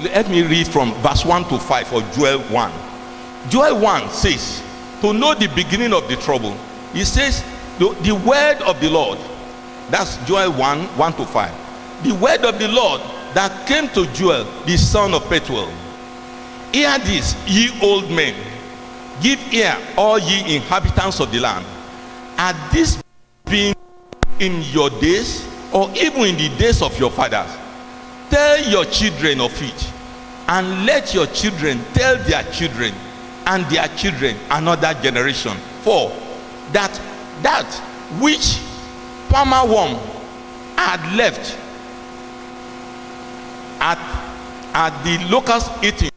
Let me read from verse 1 to 5 for Joel 1. Joel 1 says, to know the beginning of the trouble, he says, the word of the Lord, that's Joel 1, 1 to 5. The word of the Lord that came to Joel, the son of Pethuel. Hear this, ye old men, give ear, all ye inhabitants of the land. Had this been in your days, or even in the days of your fathers? Tell your children of it, and let your children tell their children, and their children another generation. For that which palmer worm had left at the locust eating,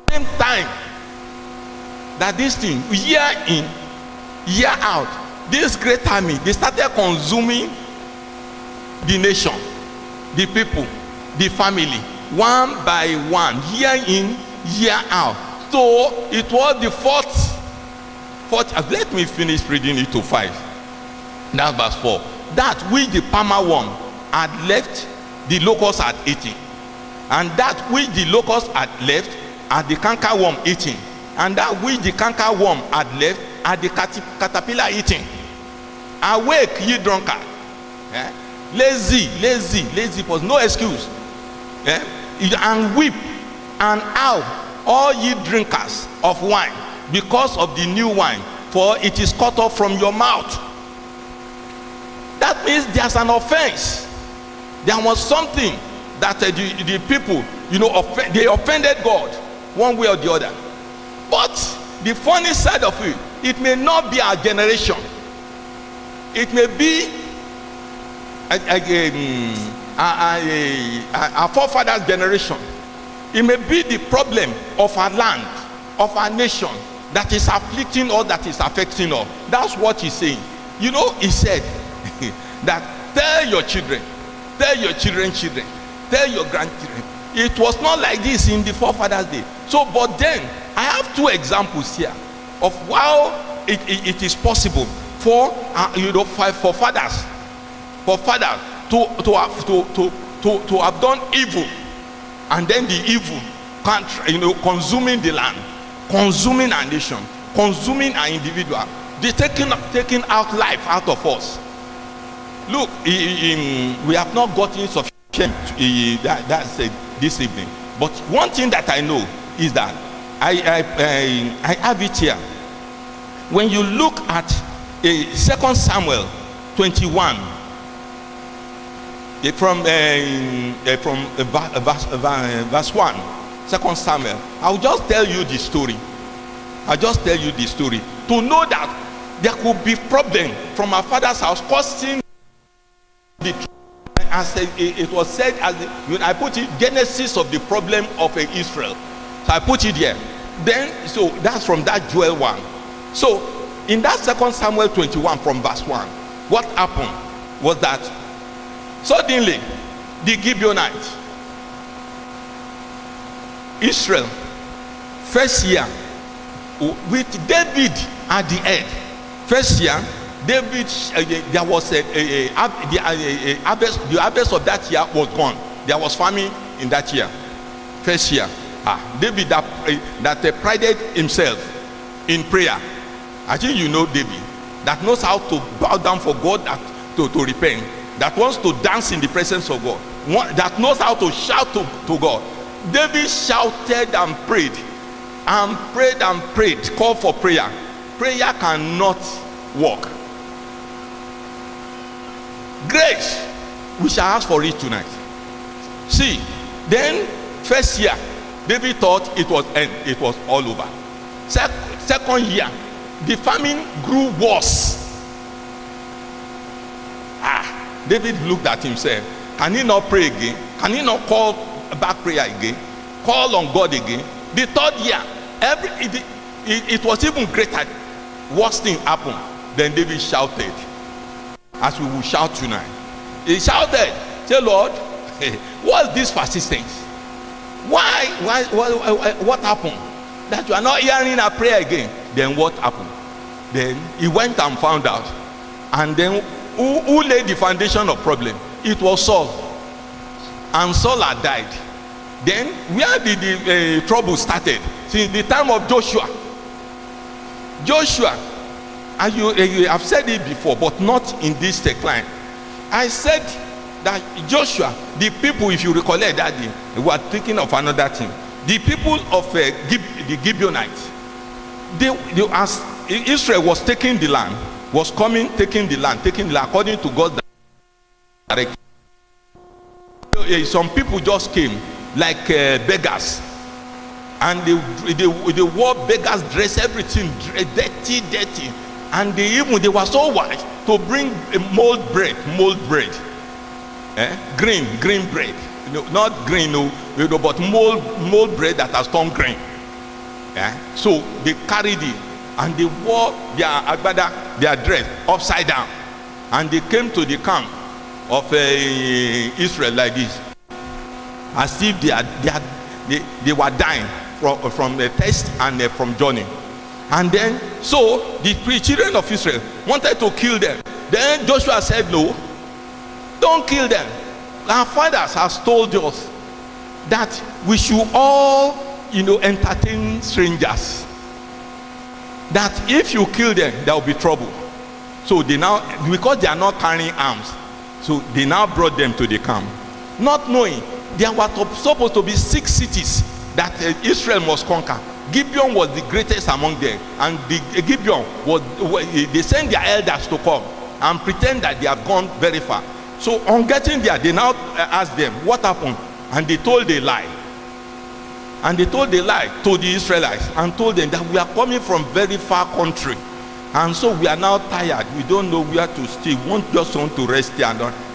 same time that this thing, year in, year out, this great army, they started consuming the nation, the people, the family, one by one, year in, year out. So it was the fourth. Let me finish reading it to 5. That's verse 4. That which the palmer worm had left, the locust had eaten, and that which the locust had left, had the canker worm eating, and that which the canker worm had left, had the caterpillar eating. Awake, ye drunkard, lazy, was no excuse, and weep and howl, all ye drinkers of wine, because of the new wine, for it is cut off from your mouth. That means there's an offense. There was something that the people, they offended God one way or the other. But the funny side of it, it may not be our generation. It may be our forefathers' generation. It may be the problem of our land, of our nation, that is afflicting us, that is affecting us. That's what he's saying. He said that tell your children, tell your children, tell your grandchildren. It was not like this in the forefathers' day. So, but then I have 2 examples here of how it is possible for fathers to have done evil, and then the evil consuming the land, consuming our nation, consuming our individual, they taking out life out of us. Look, we have not gotten sufficient that's this evening, but one thing that I know is that I have it here. When you look at 2 Samuel 21, from verse 1, 2 Samuel, I'll just tell you the story. To know that there could be problem from our father's house causing the, as it was said, when I put it, genesis of the problem of Israel. So I put it here. Then, so that's from that Joel 1. So in that 2 Samuel 21 from verse 1, what happened was that suddenly the Gibeonites, Israel, first year, with David at the head, first year, David, there was the harvest of that year was gone. There was famine in that year, first year. David that prided himself in prayer. I think you know David, that knows how to bow down for God, to repent, that wants to dance in the presence of God, that knows how to shout to God. David shouted and prayed, called for prayer. Prayer cannot work. Grace, we shall ask for it tonight. See, then first year, David thought it was all over. Second year, the famine grew worse. David looked at himself. Can he not pray again? Can he not call back prayer again? Call on God again? The third year, it was even greater. Worst thing happened. Then David shouted, as we will shout tonight. He shouted, say, Lord, what's this persistence? Why? What happened? That you are not hearing our prayer again. Then what happened? Then he went and found out. And then who laid the foundation of problem? It was Saul. and Saul had died. Then where did the trouble started? Since the time of Joshua. And you have said it before, but not in this decline. I said that Joshua, the people, if you recollect that day, we were thinking of another thing. The people of the Gibeonites, as Israel was taking the land, taking the land according to God's direction. Some people just came like beggars, and they wore beggars' dress, everything dirty, and they were so wise to bring mold bread, green bread, not green, but mold bread that has turned green. So they carried it, and they wore their agbada, their dress upside down, and they came to the camp of Israel like this, as if they were dying from the thirst and from journey. And then so the children of Israel wanted to kill them. Then Joshua said, no, don't kill them. Our fathers have told us that we should all entertain strangers, that if you kill them there will be trouble. So they now, because they are not carrying arms, so they now brought them to the camp, not knowing there were supposed to be 6 cities that Israel must conquer. Gibeon was the greatest among them, and Gibeon was, they sent their elders to come and pretend that they have gone very far. So on getting there, they now asked them what happened, and they told a lie. And they told a lie to the Israelites and told them that we are coming from very far country, and so we are now tired, we don't know where to stay, we just want to rest here.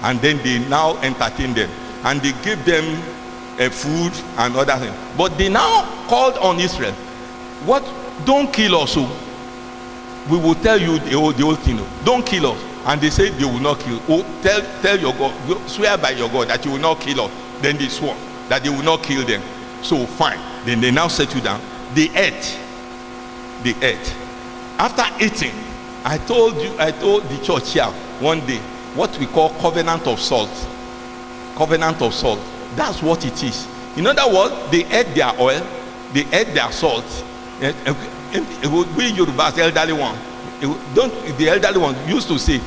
And then they now entertain them, and they gave them food and other things. But they now called on Israel, what, don't kill us, so we will tell you the whole thing, don't kill us. And they said they will not kill. Tell your God, swear by your God that you will not kill us. Then they swore that they will not kill them. So fine. Then they now settled down. They ate. After eating, I told the church here one day what we call covenant of salt. Covenant of salt. That's what it is. In other words, they ate their oil, they ate their salt. We Yorubas, elderly one, the elderly one used to say,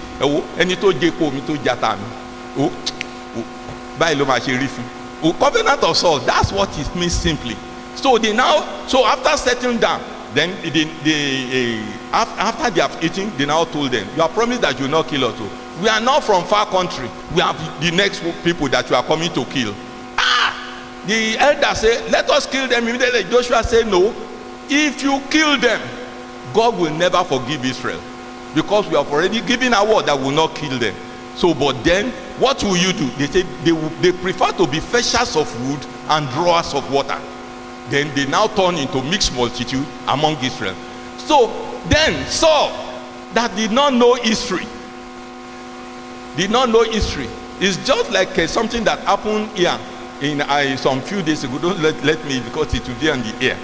covenant of salt. That's what it means simply. So after settling down, then after they have eaten, they now told them, you have promised that you will not kill us. We are not from far country. We have the next people that you are coming to kill. The elder said, let us kill them immediately. Joshua said, no, if you kill them, God will never forgive Israel, because we have already given our word that we will not kill them. So, but then, what will you do? They said they prefer to be fetchers of wood and drawers of water. Then they now turn into mixed multitude among Israel. So then Saul, that did not know history, it's just like something that happened here in some few days ago. Don't let me, because it will be on the air.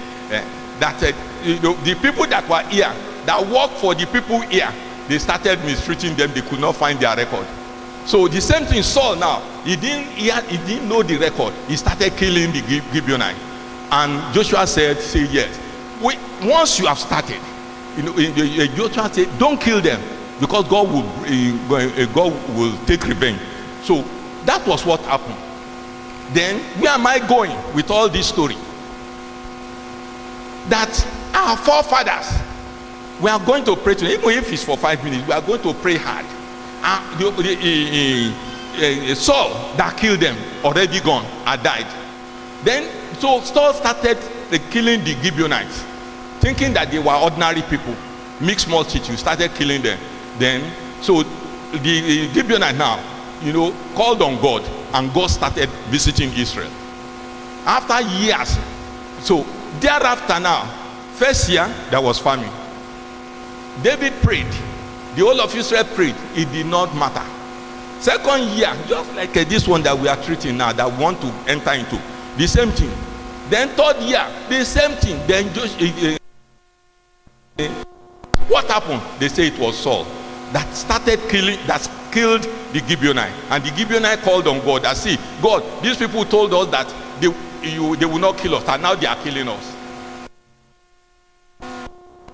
That the people that were here, that worked for the people here, they started mistreating them. They could not find their record. So the same thing Saul now, he didn't know the record. He started killing the Gibeonites. And Joshua said, say yes. Once you have started, Joshua said, don't kill them, because God will take revenge. So that was what happened. Then where am I going with all this story? That our forefathers, we are going to pray today, even if it's for 5 minutes, we are going to pray hard. Saul that killed them, already gone, had died. Then so Saul started killing the Gibeonites, thinking that they were ordinary people, mixed multitude, started killing them. Then so the Gibeonites now, called on God, and God started visiting Israel. After years, so thereafter now, first year there was famine. David prayed, the whole of Israel prayed, it did not matter. Second year, just like this one that we are treating now, that we want to enter into, the same thing. Then third year, the same thing. Then what happened? They say it was Saul that started killing, that killed the Gibeonite. And the Gibeonite called on God and see, God, these people told us that they will not kill us, and now they are killing us.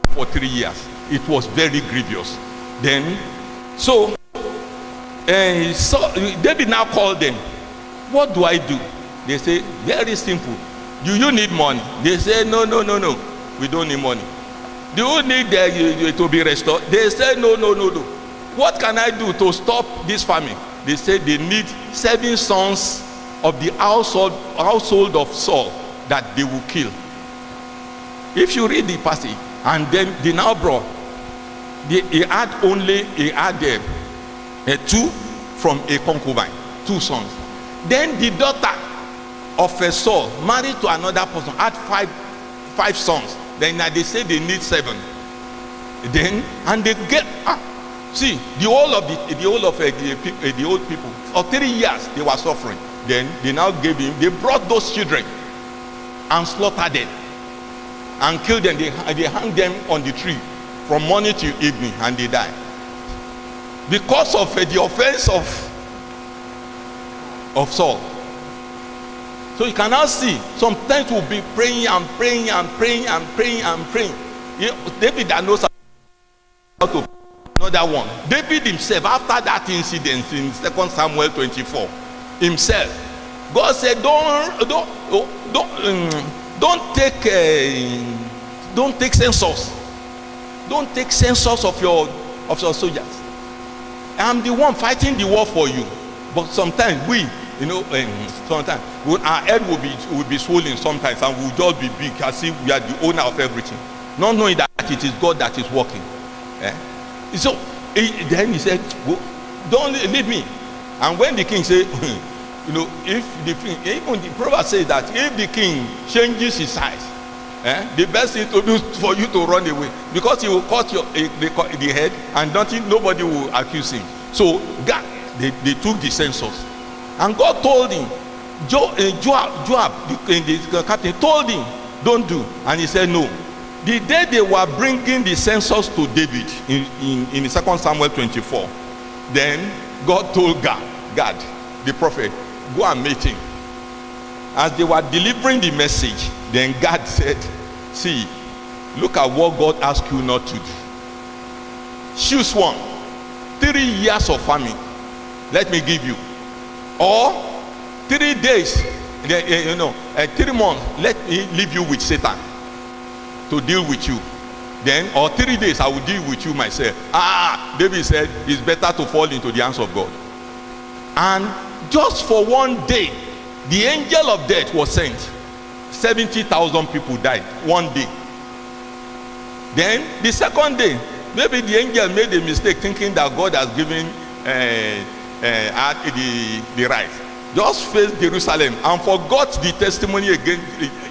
For 3 years. It was very grievous. Then, so David now called them. What do I do? They say, very simple. Do you need money? They say, no. We don't need money. Do you need to be restored? They say, no. What can I do to stop this famine? They say they need 7 sons of the household of Saul that they will kill. If you read the passage, and then they now brought, he had 2 from a concubine, 2 sons. Then the daughter of a Saul married to another person had 5 sons. Then they say they need 7. Then and they get see the whole of the old people for 3 years they were suffering. Then they now gave him. They brought those children and slaughtered them and killed them. They hung them on the tree from morning till evening, and they died because of the offense of Saul. So you can now see sometimes we'll be praying and praying. David that knows how to another one. David himself, after that incident in 2 Samuel 24, himself, God said, don't take census. Don't take census of your soldiers. I'm the one fighting the war for you. But sometimes sometimes our head will be swollen sometimes, and we'll just be big as if we are the owner of everything, not knowing that it is God that is working. So then he said, don't leave me. And when the king said, if the king, even the proverb says that if the king changes his size, the best thing to do is for you to run away, because he will cut the head, and nobody will accuse him. So God, they took the census, and God told him, Joab, the captain, told him, don't do. And he said no. The day they were bringing the census to David in 2 Samuel 24, then God told Gad, the prophet, go and meet him. As they were delivering the message, then God said, see, look at what God asked you not to do. Choose one. 3 years of famine, let me give you. Or 3 days, 3 months, let me leave you with Satan to deal with you. Then, or 3 days, I will deal with you myself. David said, it's better to fall into the hands of God. And just for 1 day, the angel of death was sent. 70,000 people died 1 day. Then, the second day, maybe the angel made a mistake thinking that God has given the right. Just faced Jerusalem and forgot the testimony against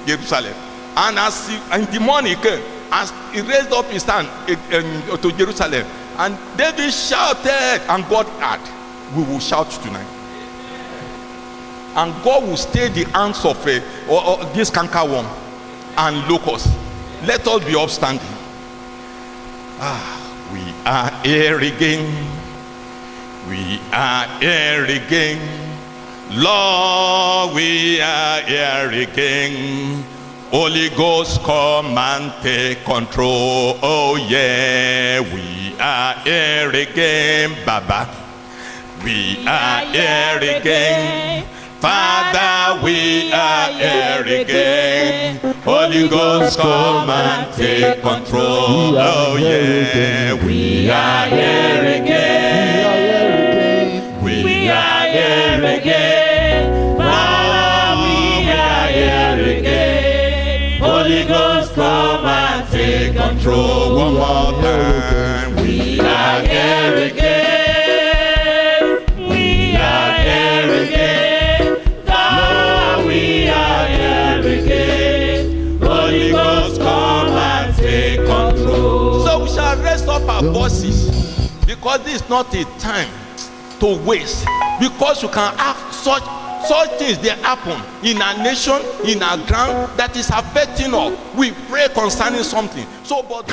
Jerusalem. And as in the morning came, as he raised up his hand to Jerusalem, and David shouted, and God heard. We will shout tonight. And God will stay the hands of this cankerworm and locust. Let us be upstanding. We are here again. We are here again. Lord, we are here again. Holy Ghost, come and take control. Oh yeah, we are here again, Baba. We are here again. Father, we are here again. Holy Ghost, come and take control. Oh yeah, we are here again. We are here again. Father, we are here again. Holy Ghost, come and take control. One more time. We are here again. We are here again. God, we are here again. Holy Ghost, come and take control. So we shall raise up our voices, because this is not a time to waste. Because you can have such things that happen in our nation, in our ground, that is affecting us. We pray concerning something. So, but